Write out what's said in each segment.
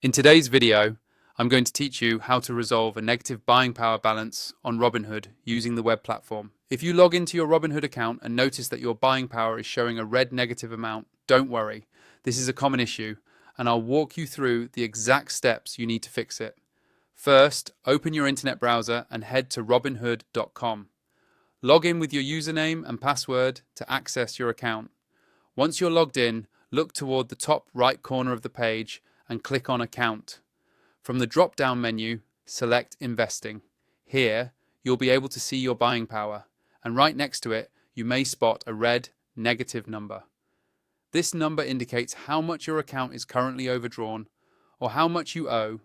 In today's video, I'm going to teach you how to resolve a negative buying power balance on Robinhood using the web platform. If you log into your Robinhood account and notice that your buying power is showing a red negative amount, don't worry. This is a common issue, and I'll walk you through the exact steps you need to fix it. First, open your internet browser and head to robinhood.com. Log in with your username and password to access your account. Once you're logged in, look toward the top right corner of the page and click on Account. From the drop-down menu, select Investing. Here, you'll be able to see your buying power, and right next to it, you may spot a red negative number. This number indicates how much your account is currently overdrawn or how much you owe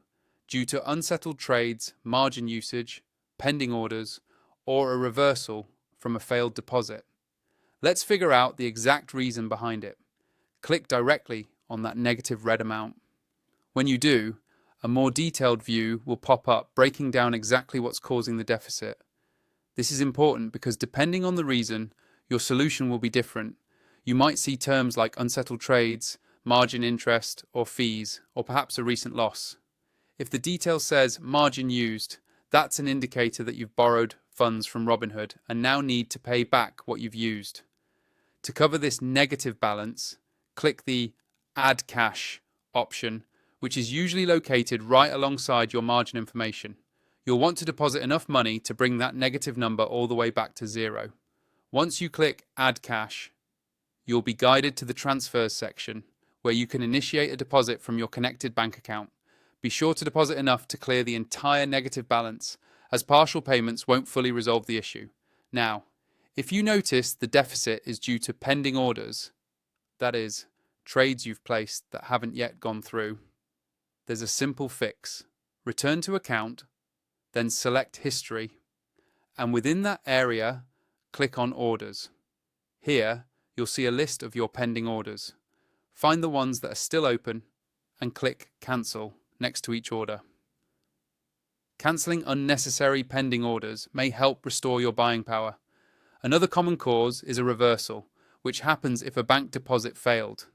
due to unsettled trades, margin usage, pending orders, or a reversal from a failed deposit. Let's figure out the exact reason behind it. Click directly on that negative red amount. When you do, a more detailed view will pop up breaking down exactly what's causing the deficit. This is important because depending on the reason, your solution will be different. You might see terms like unsettled trades, margin interest, or fees, or perhaps a recent loss. If the detail says margin used, that's an indicator that you've borrowed funds from Robinhood and now need to pay back what you've used. To cover this negative balance, click the Add Cash option, which is usually located right alongside your margin information. You'll want to deposit enough money to bring that negative number all the way back to zero. Once you click Add Cash, you'll be guided to the Transfers section, where you can initiate a deposit from your connected bank account. Be sure to deposit enough to clear the entire negative balance, as partial payments won't fully resolve the issue. Now, if you notice the deficit is due to pending orders, that is, trades you've placed that haven't yet gone through, there's a simple fix. Return to Account, then select History, and within that area, click on Orders. Here, you'll see a list of your pending orders. Find the ones that are still open and click Cancel next to each order. Cancelling unnecessary pending orders may help restore your buying power. Another common cause is a reversal, which happens if a bank deposit failed.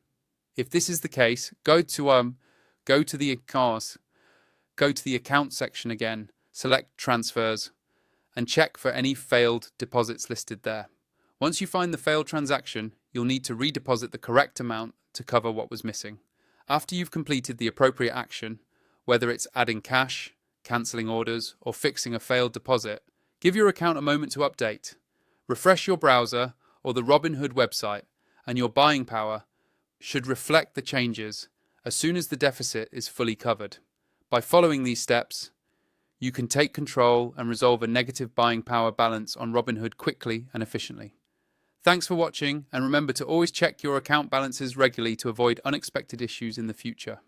If this is the case, go to the account section again, select Transfers, and check for any failed deposits listed there. Once you find the failed transaction, you'll need to redeposit the correct amount to cover what was missing. After you've completed the appropriate action, whether it's adding cash, cancelling orders, or fixing a failed deposit, give your account a moment to update. Refresh your browser or the Robinhood website, and your buying power should reflect the changes as soon as the deficit is fully covered. By following these steps, you can take control and resolve a negative buying power balance on Robinhood quickly and efficiently. Thanks for watching, and remember to always check your account balances regularly to avoid unexpected issues in the future.